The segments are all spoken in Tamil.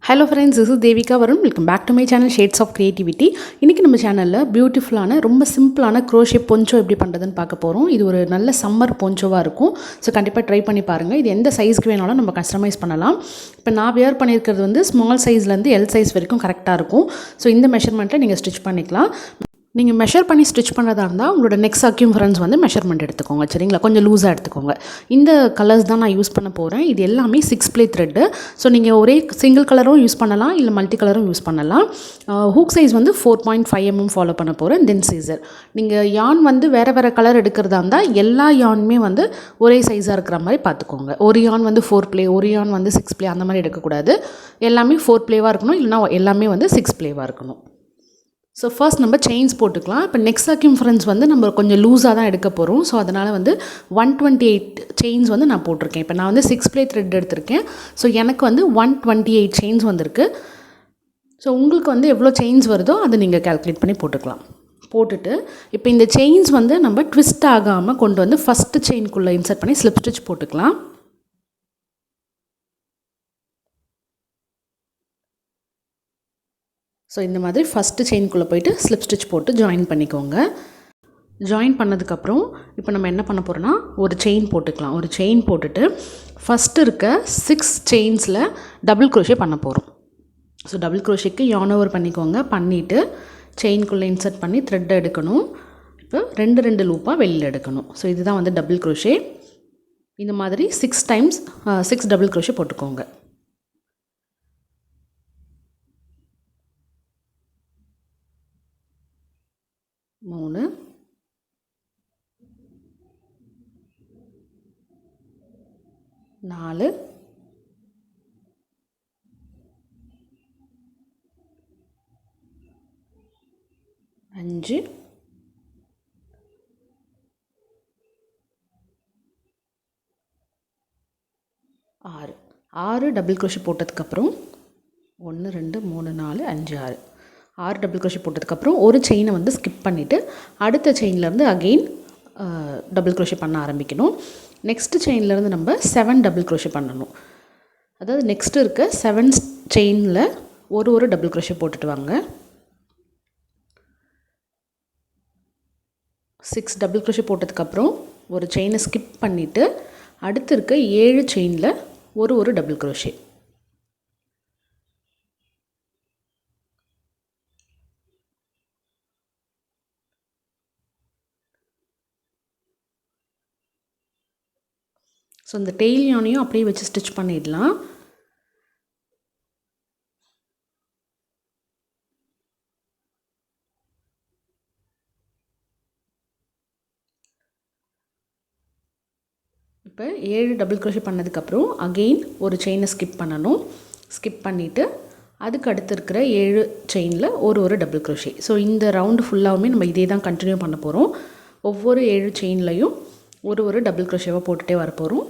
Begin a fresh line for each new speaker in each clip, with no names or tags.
Hello friends, this is Deva4win27. Welcome back to my channel Shades of Creativity. இன்னைக்கு நம்ம சேனல்ல பியூட்டிஃபுல்லான ரொம்ப சிம்பிளான crochet poncho எப்படி பண்றதுன்னு பார்க்க போறோம். இது ஒரு நல்ல சம்மர் ponchoவா இருக்கும். சோ கண்டிப்பா ட்ரை பண்ணி பாருங்க. இது எந்த சைஸ்க்கு வேணாலும் நம்ம கஸ்டமைஸ் பண்ணலாம். இப்போ நான் வியர் பண்ணியிருக்கிறது வந்து ஸ்மால் சைஸ்ல இருந்து L சைஸ் வரைக்கும் கரெக்ட்டா இருக்கும். சோ இந்த மெஷர்மென்ட்டை நீங்க ஸ்டிட்ச் பண்ணிக்கலாம். நீங்கள் மெஷர் பண்ணி ஸ்டிச் பண்ணுறதா இருந்தால் உங்களோட நெக் சர்க்யூம்ஃபரன்ஸ் வந்து மெஷர்மெண்ட் எடுத்துக்கோங்க. சரிங்களா, கொஞ்சம் லூஸாக எடுத்துக்கோங்க. இந்த கலர்ஸ் தான் நான் யூஸ் பண்ண போகிறேன். இது எல்லாமே 6 ப்ளே த்ரெட்டு. ஸோ நீங்கள் ஒரே சிங்கிள் கலரும் யூஸ் பண்ணலாம், இல்லை மல்டி கலரும் யூஸ் பண்ணலாம். ஹூக் சைஸ் வந்து 4.5 mm ஃபாலோ பண்ண போகிறேன். தென் சீசர். நீங்கள் யான் வந்து வேறு வேறு கலர் எடுக்கிறதா இருந்தால் எல்லா யானுமே வந்து ஒரே சைஸாக இருக்கிற மாதிரி பார்த்துக்கோங்க. ஒரு யான் வந்து 4 ப்ளே, ஒரு யான் வந்து 6 ப்ளே, அந்த மாதிரி எடுக்கக்கூடாது. எல்லாமே 4 ப்ளேவாக இருக்கணும், இல்லைனா எல்லாமே வந்து 6 ப்ளேவாக இருக்கணும். ஸோ ஃபர்ஸ்ட் நம்ம செயின்ஸ் போட்டுக்கலாம். இப்போ நெக் சர்க்யூம்ஃபரன்ஸ் வந்து நம்ம கொஞ்சம் லூஸாக தான் எடுக்க போகிறோம். ஸோ அதனால் வந்து 128 செயின்ஸ் வந்து நான் போட்டிருக்கேன். இப்போ நான் வந்து 6 ப்ளே த்ரெட் எடுத்திருக்கேன். ஸோ எனக்கு வந்து 128 செயின்ஸ் வந்திருக்கு. ஸோ உங்களுக்கு வந்து எவ்வளோ செயின்ஸ் வருதோ அதை நீங்கள் கால்குலேட் பண்ணி போட்டுக்கலாம். போட்டுட்டு இப்போ இந்த செயின்ஸ் வந்து நம்ம ட்விஸ்ட் ஆகாமல் கொண்டு வந்து ஃபஸ்ட்டு செயின்குள்ளே இன்சர்ட் பண்ணி ஸ்லிப் ஸ்டிச் போட்டுக்கலாம். ஸோ இந்த மாதிரி ஃபஸ்ட்டு செயின்குள்ளே போய்ட்டு ஸ்லிப் ஸ்டிச் போட்டு ஜாயின் பண்ணிக்கோங்க. ஜாயின் பண்ணதுக்கப்புறம் இப்போ நம்ம என்ன பண்ண போகிறோன்னா ஒரு செயின் போட்டுக்கலாம். ஒரு செயின் போட்டுட்டு ஃபஸ்ட்டு இருக்க 6 செயின்ஸில் டபுள் க்ரோஷே பண்ண போகிறோம். ஸோ டபுள் க்ரோஷேக்கு yarn over பண்ணிக்கோங்க. பண்ணிவிட்டு செயின்குள்ளே இன்சர்ட் பண்ணி த்ரெட் எடுக்கணும். இப்போ 2 லூப்பாக வெளியில் எடுக்கணும். ஸோ இதுதான் வந்து டபுள் க்ரோஷே. இந்த மாதிரி 6 டைம்ஸ் 6 டபுள் க்ரோஷே போட்டுக்கோங்க. மூணு, 4, 5, 6 டபுள் க்ரோஷே போட்டதுக்கப்புறம் 1 2 3 4 5 6 டபுள் க்ரோஷே போட்டதுக்கப்புறம் ஒரு செயினை வந்து ஸ்கிப் பண்ணிவிட்டு அடுத்த செயின்லேருந்து அகெயின் டபுள் க்ரோஷே பண்ண ஆரம்பிக்கணும். நெக்ஸ்ட்டு செயின்லேருந்து நம்ம 7 டபுள் க்ரோஷே பண்ணணும். அதாவது நெக்ஸ்ட்டு இருக்க 7 செயினில் ஒரு டபுள் க்ரோஷே போட்டுட்டு வாங்க. 6 டபுள் க்ரோஷே போட்டதுக்கப்புறம் ஒரு செயினை ஸ்கிப் பண்ணிவிட்டு அடுத்து இருக்க 7 செயினில் ஒரு டபுள் க்ரோஷே. ஸோ இந்த டெய்ல் யானையும் அப்படியே வச்சு ஸ்டிச் பண்ணிடலாம். இப்போ 7 டபுள் க்ரோஷே பண்ணதுக்கப்புறம் அகெயின் ஒரு செயினை ஸ்கிப் பண்ணணும். ஸ்கிப் பண்ணிவிட்டு அதுக்கு அடுத்து இருக்கிற 7 செயினில் ஒரு டபுள் க்ரோஷே. ஸோ இந்த ரவுண்டு ஃபுல்லாகவுமே நம்ம இதே தான் கண்டினியூ பண்ண போகிறோம். ஒவ்வொரு 7 செயின்லையும் ஒரு டபுள் க்ரோஷேவாக போட்டுகிட்டே வரப்போகிறோம்.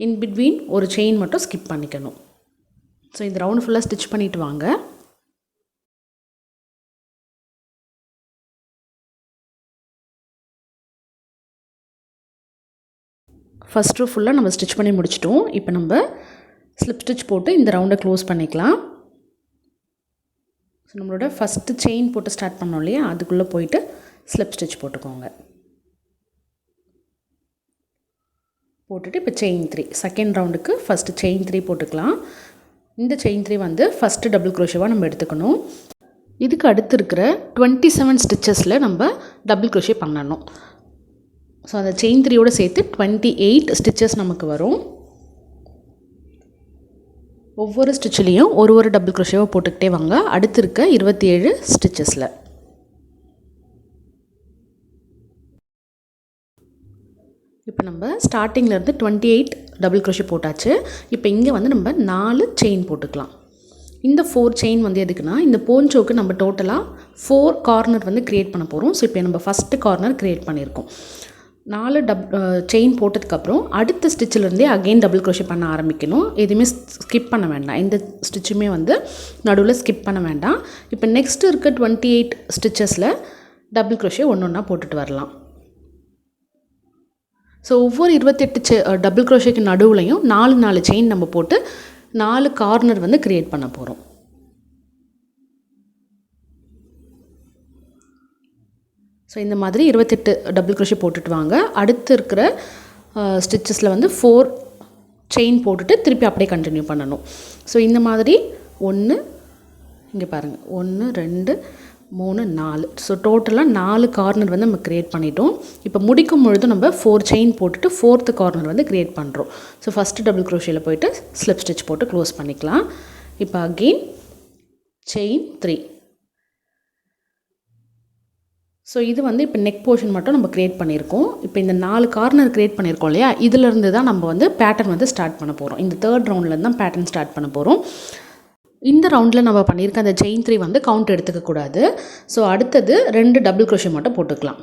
இன் பிட்வீன் ஒரு செயின் மட்டும் ஸ்கிப் பண்ணிக்கணும். ஸோ இந்த ரவுண்டு ஃபுல்லாக ஸ்டிச் பண்ணிவிட்டு வாங்க. ஃபஸ்ட் ரோ ஃபுல்லாக நம்ம ஸ்டிச் பண்ணி முடிச்சிட்டோம். இப்போ நம்ம ஸ்லிப் ஸ்டிச் போட்டு இந்த ரவுண்டை க்ளோஸ் பண்ணிக்கலாம். ஸோ நம்மளோட ஃபஸ்ட்டு செயின் போட்டு ஸ்டார்ட் பண்ணோம் இல்லையா, அதுக்குள்ளே போயிட்டு ஸ்லிப் ஸ்டிச் போட்டுக்கோங்க. போட்டுட்டு இப்போ செயின் 3 செகண்ட் ரவுண்டுக்கு ஃபஸ்ட்டு செயின் 3 போட்டுக்கலாம். இந்த செயின் 3 வந்து ஃபஸ்ட்டு டபுள் க்ரோஷேவாக நம்ம எடுத்துக்கணும். இதுக்கு அடுத்து இருக்கிற 27 ஸ்டிச்சஸில் நம்ம டபுள் க்ரோஷே பண்ணணும். ஸோ அந்த செயின் 3யோடு சேர்த்து 28 ஸ்டிச்சஸ் நமக்கு வரும். ஒவ்வொரு ஸ்டிச்சிலையும் ஒரு டபுள் க்ரோஷேவாக போட்டுக்கிட்டே வாங்க. அடுத்து இருக்க 27 ஸ்டிச்சஸில். இப்போ நம்ம ஸ்டார்டிங்லேருந்து 28 டபுள் க்ரோஷே போட்டாச்சு. இப்போ இங்கே வந்து நம்ம 4 செயின் போட்டுக்கலாம். இந்த 4 செயின் வந்து எதுக்குன்னா, இந்த போன்ச்சோக்கு நம்ம டோட்டலாக 4 கார்னர் வந்து க்ரியேட் பண்ண போகிறோம். ஸோ இப்போ நம்ம ஃபஸ்ட்டு கார்னர் க்ரியேட் பண்ணியிருக்கோம். 4 செயின் போட்டதுக்கப்புறம் அடுத்த ஸ்டிச்சிலேருந்தே அகெயின் டபுள் க்ரோஷே பண்ண ஆரம்பிக்கணும். எதுவுமே ஸ்கிப் பண்ண வேண்டாம். எந்த ஸ்டிச்சுமே வந்து நடுவில் ஸ்கிப் பண்ண வேண்டாம். இப்போ நெக்ஸ்ட்டு இருக்க 28 ஸ்டிச்சஸில் டபுள் க்ரோஷே ஒன்றா போட்டுட்டு வரலாம். ஸோ ஒவ்வொரு 28 டபுள் க்ரோஷேக்கு நடுவுலையும் 4 செயின் நம்ம போட்டு 4 கார்னர் வந்து க்ரியேட் பண்ண போகிறோம். ஸோ இந்த மாதிரி 28 டபுள் க்ரோஷே போட்டுட்டு வாங்க. அடுத்து இருக்கிற ஸ்டிச்சஸில் வந்து 4 செயின் போட்டுட்டு திருப்பி அப்படியே கண்டினியூ பண்ணணும். ஸோ இந்த மாதிரி 1 இங்கே பாருங்கள் 1 2 3 4 ஸோ டோட்டலாக 4 கார்னர் வந்து நம்ம க்ரியேட் பண்ணிட்டோம். இப்போ முடிக்கும் பொழுது நம்ம 4 செயின் போட்டுட்டு 4th கார்னர் வந்து க்ரியேட் பண்ணுறோம். ஸோ ஃபஸ்ட்டு டபுள் க்ரோஷேயில் போய்ட்டு ஸ்லிப் ஸ்டிச் போட்டு க்ளோஸ் பண்ணிக்கலாம். இப்போ அகெயின் செயின் 3. ஸோ இது வந்து இப்போ நெக் போர்ஷன் மட்டும் நம்ம க்ரியேட் பண்ணியிருக்கோம். இப்போ இந்த 4 கார்னர் க்ரியேட் பண்ணியிருக்கோம் இல்லையா, இதிலேருந்து தான் நம்ம வந்து பேட்டர்ன் வந்து ஸ்டார்ட் பண்ண போகிறோம். இந்த 3rd ரவுண்ட்லேருந்து தான் பேட்டர்ன் ஸ்டார்ட் பண்ண போகிறோம். இந்த ரவுண்டில் நம்ம பண்ணியிருக்க அந்த செயின் 3 வந்து கவுண்ட் எடுத்துக்கக்கூடாது. ஸோ அடுத்தது 2 டபுள் க்ரோஷே மட்டும் போட்டுக்கலாம்.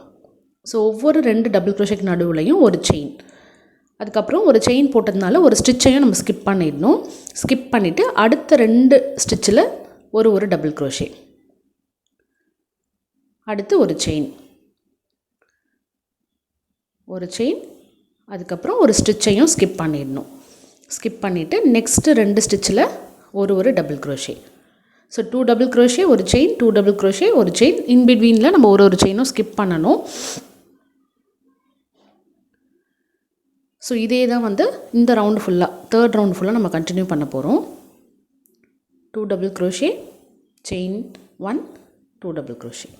ஸோ ஒவ்வொரு 2 டபுள் க்ரோஷேக்கு நடுவுலையும் ஒரு செயின், அதுக்கப்புறம் ஒரு செயின் போட்டதுனால ஒரு ஸ்டிச்சையும் நம்ம ஸ்கிப் பண்ணிடணும். ஸ்கிப் பண்ணிவிட்டு அடுத்த 2 ஸ்டிச்சில் ஒரு டபுள் க்ரோஷே, அடுத்து ஒரு செயின், அதுக்கப்புறம் ஒரு ஸ்டிச்சையும் ஸ்கிப் பண்ணிடணும். ஸ்கிப் பண்ணிவிட்டு நெக்ஸ்ட்டு 2 ஸ்டிச்சில் ஒரு double crochet. So 2 double crochet, ஒரு செயின், 2 டபுள் க்ரோஷே, ஒரு செயின். இன்பிட்வீனில் நம்ம ஒரு செயினும் ஸ்கிப் பண்ணணும். ஸோ இதே தான் வந்து இந்த ரவுண்டு ஃபுல்லாக 3rd ரவுண்டு ஃபுல்லாக நம்ம கண்டினியூ பண்ண போகிறோம். 2 double crochet, chain 1, 2 double crochet.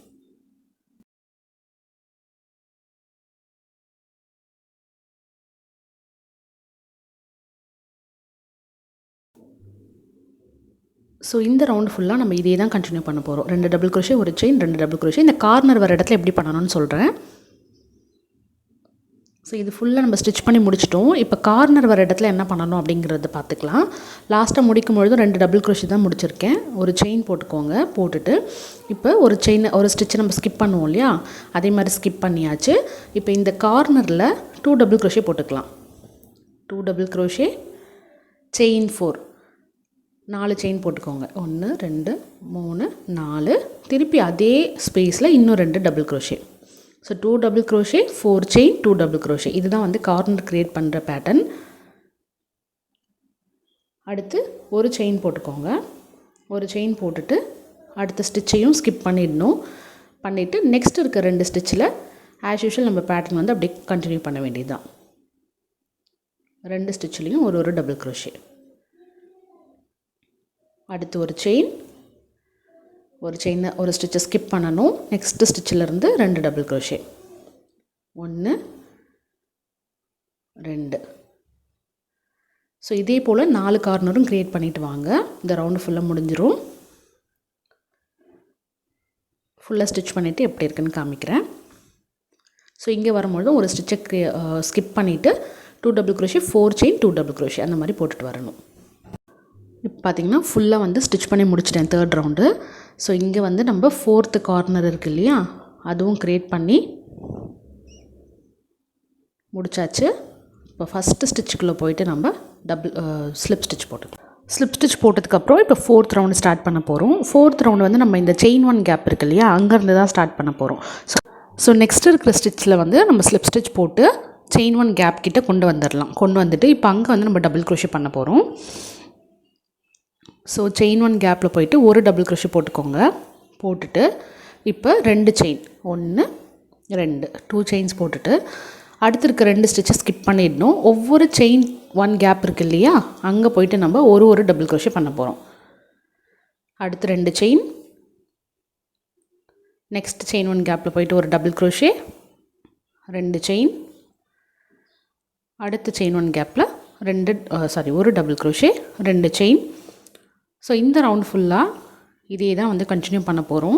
So இந்த ரவுண்டு ஃபுல்லாக நம்ம இதே தான் கண்டினியூ பண்ண போகிறோம். 2 டபுள் க்ரோஷே, ஒரு செயின், 2 டபுள் க்ரோஷே. இந்த கார்னர் வர இடத்துல எப்படி பண்ணணும்னு சொல்கிறேன். ஸோ இது ஃபுல்லாக நம்ம ஸ்டிச் பண்ணி முடிச்சிட்டோம். இப்போ கார்னர் வர இடத்துல என்ன பண்ணணும் அப்படிங்கிறத பார்த்துக்கலாம். லாஸ்ட்டாக முடிக்கும் பொழுது 2 டபுள் க்ரோஷே தான் முடிச்சிருக்கேன். ஒரு செயின் போட்டுக்கோங்க. போட்டுட்டு இப்போ ஒரு ஸ்டிச்சை நம்ம ஸ்கிப் பண்ணுவோம் இல்லையா, அதே மாதிரி ஸ்கிப் பண்ணியாச்சு. இப்போ இந்த கார்னரில் 2 டபுள் க்ரோஷே போட்டுக்கலாம். 2 டபுள் க்ரோஷே, செயின் 4, 4 செயின் போட்டுக்கோங்க. 1 2 3 4. திருப்பி அதே ஸ்பேஸில் இன்னும் 2 double crochet. So 2 double crochet, 4 chain, 2 double crochet. இதுதான் வந்து கார்னர் க்ரியேட் பண்ணுற பேட்டர்ன். அடுத்து ஒரு செயின் போட்டுக்கோங்க. ஒரு செயின் போட்டுட்டு அடுத்த ஸ்டிச்சையும் ஸ்கிப் பண்ணிடணும். பண்ணிவிட்டு நெக்ஸ்ட் இருக்க 2 ஸ்டிச்சில் ஆஸ் யூஷுவல் நம்ம பேட்டர்ன் வந்து அப்படியே கண்டினியூ பண்ண வேண்டியது தான். 2 ஸ்டிச்லேயும் ஒரு டபுள் க்ரோஷே. அடுத்து ஒரு செயின், ஒரு ஸ்டிச்சை ஸ்கிப் பண்ணணும். நெக்ஸ்ட்டு ஸ்டிச்சிலேருந்து 2 டபுள் க்ரோஷே. 1 2. ஸோ இதே போல் 4 கார்னரும் க்ரியேட் பண்ணிவிட்டு வாங்க. இந்த ரவுண்டு ஃபுல்லாக முடிஞ்சிடும். ஃபுல்லாக ஸ்டிச் பண்ணிவிட்டு எப்படி இருக்குன்னு காமிக்கிறேன். ஸோ இங்கே வரும்பொழுது ஒரு ஸ்டிச்சை ஸ்கிப் பண்ணிவிட்டு 2 double crochet, 4 chain, 2 double crochet அந்த மாதிரி போட்டுட்டு வரணும். இப்போ பார்த்திங்கன்னா ஃபுல்லாக வந்து ஸ்டிச் பண்ணி முடிச்சிட்டேன் 3rd ரவுண்டு. ஸோ இங்கே வந்து நம்ம 4th கார்னர் இருக்குது இல்லையா, அதுவும் க்ரியேட் பண்ணி முடித்தாச்சு. இப்போ ஃபஸ்ட்டு ஸ்டிச்சுக்குள்ளே போயிட்டு நம்ம ஸ்லிப் ஸ்டிச் போட்டுக்கலாம். ஸ்லிப் ஸ்டிச் போட்டதுக்கப்புறம் இப்போ 4th ரவுண்டு ஸ்டார்ட் பண்ண போகிறோம். 4th ரவுண்டு வந்து நம்ம இந்த செயின் 1 கேப் இருக்குது இல்லையா, அங்கேருந்து தான் ஸ்டார்ட் பண்ண போகிறோம். ஸோ நெக்ஸ்ட் இருக்கிற ஸ்டிச்சில் வந்து நம்ம ஸ்லிப் ஸ்டிச் போட்டு செயின் 1 கேப் கிட்டே கொண்டு வந்துட்டு இப்போ அங்கே வந்து நம்ம டபுள் க்ரோஷே பண்ண போகிறோம். ஸோ செயின் 1 கேப்பில் போயிட்டு ஒரு டபுள் க்ரோஷே போட்டுக்கோங்க. போட்டுட்டு இப்போ 2 செயின், 1 2, 2 செயின்ஸ் போட்டுட்டு அடுத்து இருக்க 2 ஸ்டிச்சை ஸ்கிப் பண்ணிடணும். ஒவ்வொரு செயின் 1 கேப் இருக்குது இல்லையா, அங்கே போயிட்டு நம்ம ஒரு டபுள் க்ரோஷே பண்ண போகிறோம். அடுத்து 2 செயின், நெக்ஸ்ட் செயின் 1 கேப்பில் போயிட்டு ஒரு டபுள் க்ரோஷே, 2 செயின், அடுத்து செயின் 1 கேப்பில் ஒரு டபுள் க்ரோஷே, 2 செயின். ஸோ இந்த ரவுண்ட் ஃபுல்லாக இதே தான் வந்து கண்டினியூ பண்ண போகிறோம்.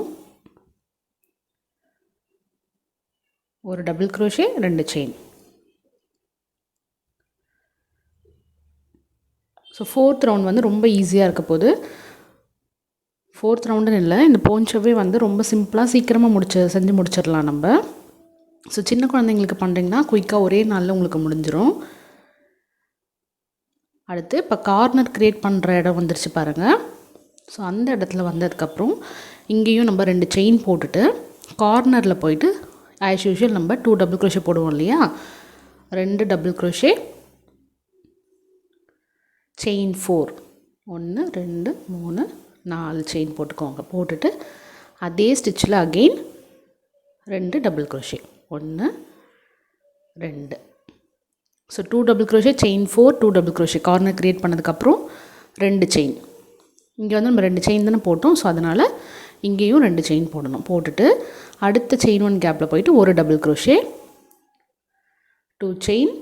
ஒரு double crochet, 2 chain. So 4th round வந்து ரொம்ப ஈஸியாக இருக்க போது. 4th ரவுண்டுன்னு இல்லை, இந்த போன்ச்சோவே வந்து ரொம்ப சிம்பிளாக சீக்கிரமாக செஞ்சு முடிச்சிடலாம் நம்ம. ஸோ சின்ன குழந்தைங்களுக்கு பண்ணுறீங்கன்னா குயிக்காக ஒரே நாளில் உங்களுக்கு முடிஞ்சிடும். அடுத்து இப்போ கார்னர் க்ரியேட் பண்ணுற இடம் வந்துருச்சு பாருங்கள். ஸோ அந்த இடத்துல வந்ததுக்கப்புறம் இங்கேயும் நம்ம 2 செயின் போட்டுட்டு கார்னரில் போயிட்டு ஆஸ் யூஷுவல் நம்ம 2 டபுள் க்ரோஷே போடுவோம் இல்லையா, 2 டபுள் க்ரோஷே, செயின் 4, 1 2 3 4 செயின் போட்டுக்கோங்க. போட்டுட்டு அதே ஸ்டிச்சில் again 2 double crochet 1 2. So 2 double crochet chain 4 2 double crochet corner create பண்ணதுக்கப்புறம் 2 செயின். இங்கே வந்து நம்ம 2 செயின் தானே போட்டோம். ஸோ அதனால் இங்கேயும் 2 செயின் போடணும். போட்டுட்டு அடுத்த செயின் 1 கேப்பில் போயிட்டு ஒரு double crochet 2 chain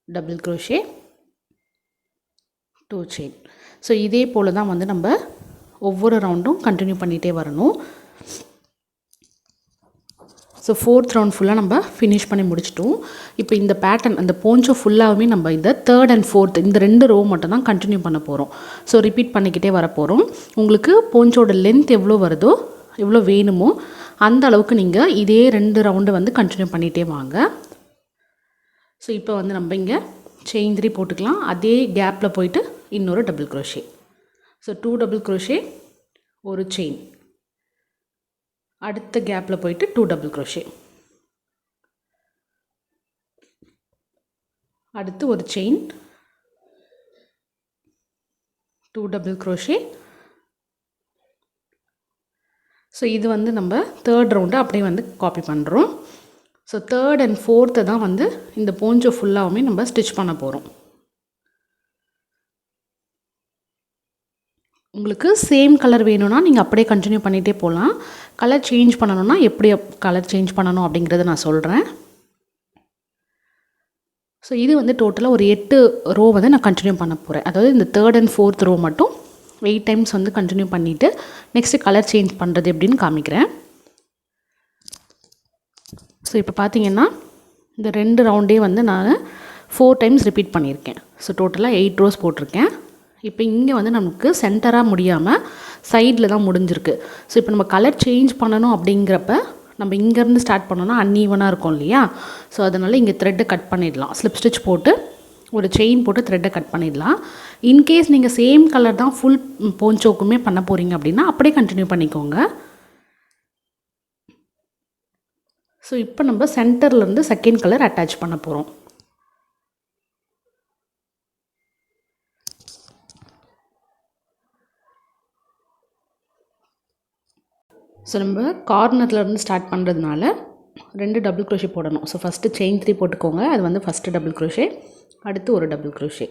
double crochet 2 chain. So இதே போல் தான் வந்து நம்ம ஒவ்வொரு ரவுண்டும் கண்டினியூ பண்ணிகிட்டே வரணும். ஸோ 4th ரவுண்ட் ஃபுல்லாக நம்ம ஃபினிஷ் பண்ணி முடிச்சிட்டோம். இப்போ இந்த பேட்டர்ன் அந்த போஞ்சோ ஃபுல்லாகவே நம்ம இந்த 3rd and 4th இந்த 2 ரோ மட்டும் தான் கண்டினியூ பண்ண போகிறோம். ஸோ ரிப்பீட் பண்ணிக்கிட்டே வர போகிறோம். உங்களுக்கு போஞ்சோட லென்த் எவ்வளோ வருதோ எவ்வளோ வேணுமோ அந்த அளவுக்கு நீங்கள் இதே 2 ரவுண்டு வந்து கண்டினியூ பண்ணிகிட்டே வாங்க. ஸோ இப்போ வந்து நம்ம இங்கே செயின் 3 போட்டுக்கலாம். அதே கேப்பில் போயிட்டு இன்னொரு double crochet. So 2 double crochet ஒரு செயின். அடுத்த கேப்பில் போயிட்டு 2 டபுள் crochet. அடுத்து ஒரு செயின் 2 டபுள் crochet. ஸோ இது வந்து நம்ம 3rd ரவுண்டு அப்படியே வந்து காப்பி பண்ணுறோம். ஸோ 3rd and 4th தான் வந்து இந்த போஞ்சோ ஃபுல்லாகவுமே நம்ம ஸ்டிச் பண்ண போகிறோம். உங்களுக்கு சேம் கலர் வேணும்னா நீங்கள் அப்படியே கண்டினியூ பண்ணிகிட்டே போகலாம். கலர் சேஞ்ச் பண்ணணும்னா எப்படி கலர் சேஞ்ச் பண்ணணும் அப்படிங்கிறத நான் சொல்கிறேன். ஸோ இது வந்து டோட்டலாக ஒரு 8 ரோ வந்து நான் கண்டினியூ பண்ண போகிறேன். அதாவது இந்த 3rd and 4th ரோ மட்டும் 8 டைம்ஸ் வந்து கண்டினியூ பண்ணிவிட்டு நெக்ஸ்ட்டு கலர் சேஞ்ச் பண்ணுறது எப்படின்னு காமிக்கிறேன். ஸோ இப்போ பார்த்தீங்கன்னா இந்த 2 ரவுண்டே வந்து நான் 4 டைம்ஸ் ரிப்பீட் பண்ணியிருக்கேன். ஸோ டோட்டலாக 8 ரோஸ் போட்டிருக்கேன். இப்போ இங்கே வந்து நமக்கு சென்டராக முடியாமல் சைடில் தான் முடிஞ்சிருக்கு. ஸோ இப்போ நம்ம கலர் சேஞ்ச் பண்ணணும் அப்படிங்கிறப்ப நம்ம இங்கேருந்து ஸ்டார்ட் பண்ணோன்னா அன்ஈவனாக இருக்கும் இல்லையா. ஸோ அதனால் இங்கே த்ரெட்டை கட் பண்ணிடலாம். ஸ்லிப் ஸ்டிச் போட்டு ஒரு செயின் போட்டு த்ரெட்டை கட் பண்ணிடலாம். இன்கேஸ் நீங்கள் சேம் கலர் தான் ஃபுல் போஞ்சோக்குமே பண்ண போகிறீங்க அப்படின்னா அப்படியே கண்டினியூ பண்ணிக்கோங்க. ஸோ இப்போ நம்ம சென்டர்லேருந்து செகண்ட் கலர் அட்டாச் பண்ண போகிறோம். ஸோ நம்ம கார்னர்லேருந்து ஸ்டார்ட் பண்ணுறதுனால 2 டபுள் crochet போடணும். ஸோ ஃபஸ்ட்டு செயின் 3 போட்டுக்கோங்க. அது வந்து ஃபஸ்ட்டு டபுள் crochet. அடுத்து ஒரு double crochet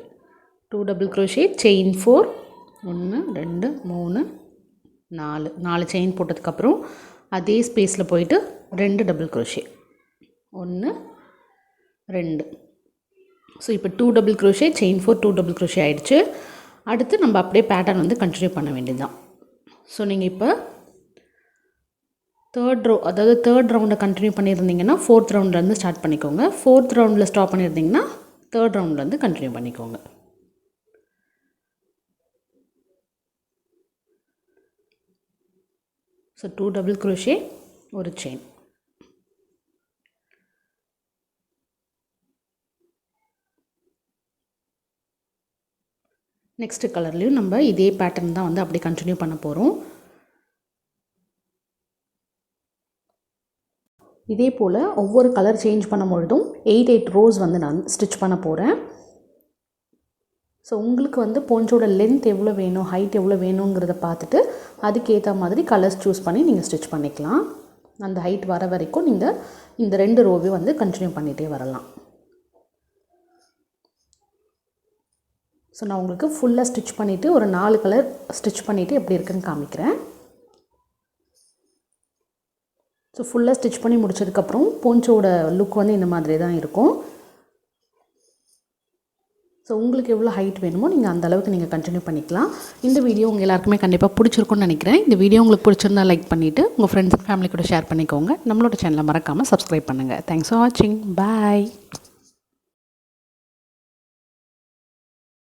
2 double crochet chain 4 1 2 3 4 chain போட்டதுக்கப்புறம் அதே ஸ்பேஸில் போயிட்டு 2 டபுள் crochet 1 2. ஸோ இப்போ 2 double crochet chain 4 2 double crochet ஆகிடுச்சு. அடுத்து நம்ம அப்படியே பேட்டர்ன் வந்து கண்டினியூ பண்ண வேண்டியது தான். ஸோ நீங்கள் இப்போ 3rd ரோ அதாவது 3rd ரவுண்டை கண்டினியூ பண்ணியிருந்தீங்கன்னா 4th ரவுண்ட்லேருந்து ஸ்டார்ட் பண்ணிக்கோங்க. 4th ரவுண்டில் ஸ்டாப் பண்ணியிருந்தீங்கன்னா 3rd ரவுண்ட்லேருந்து கண்டினியூ பண்ணிக்கோங்க. ஸோ 2 டபுள் crochet ஒரு செயின். நெக்ஸ்ட்டு கலர்லேயும் நம்ம இதே பேட்டர்ன் தான் வந்து அப்படியே கண்டினியூ பண்ண போகிறோம். இதே போல் ஒவ்வொரு கலர் சேஞ்ச் பண்ணும் பொழுதும் 8 ரோஸ் வந்து நான் ஸ்டிச் பண்ண போகிறேன். ஸோ உங்களுக்கு வந்து போஞ்சோட லென்த் எவ்வளோ வேணும் ஹைட் எவ்வளோ வேணுங்கிறத பார்த்துட்டு அதுக்கேற்ற மாதிரி கலர்ஸ் சூஸ் பண்ணி நீங்கள் ஸ்டிச் பண்ணிக்கலாம். அந்த ஹைட் வர வரைக்கும் நீங்கள் இந்த 2 ரோவே வந்து கண்டினியூ பண்ணிகிட்டே வரலாம். ஸோ நான் உங்களுக்கு ஃபுல்லாக ஸ்டிச் பண்ணிவிட்டு ஒரு 4 கலர் ஸ்டிச் பண்ணிவிட்டு எப்படி இருக்குன்னு காமிக்கிறேன். ஸோ ஃபுல்லாக ஸ்டிச் பண்ணி முடிச்சதுக்கப்புறம் போஞ்சோட லுக் வந்து இந்த மாதிரி தான் இருக்கும். ஸோ உங்களுக்கு எவ்வளோ ஹைட் வேணுமோ நீங்கள் அந்த அளவுக்கு நீங்கள் கண்டினியூ பண்ணிக்கலாம். இந்த வீடியோ உங்கள் எல்லாருக்குமே கண்டிப்பாக பிடிச்சிருக்குன்னு நினைக்கிறேன். இந்த வீடியோ உங்களுக்கு பிடிச்சிருந்தா லைக் பண்ணிவிட்டு உங்கள் ஃப்ரெண்ட்ஸ் அண்ட் ஃபேமிலி கூட ஷேர் பண்ணிக்கோங்க. நம்மளோட சேனலை மறக்காமல் சப்ஸ்கிரைப் பண்ணுங்கள். தேங்க்ஸ் ஃபார் வாட்சிங். பாய்.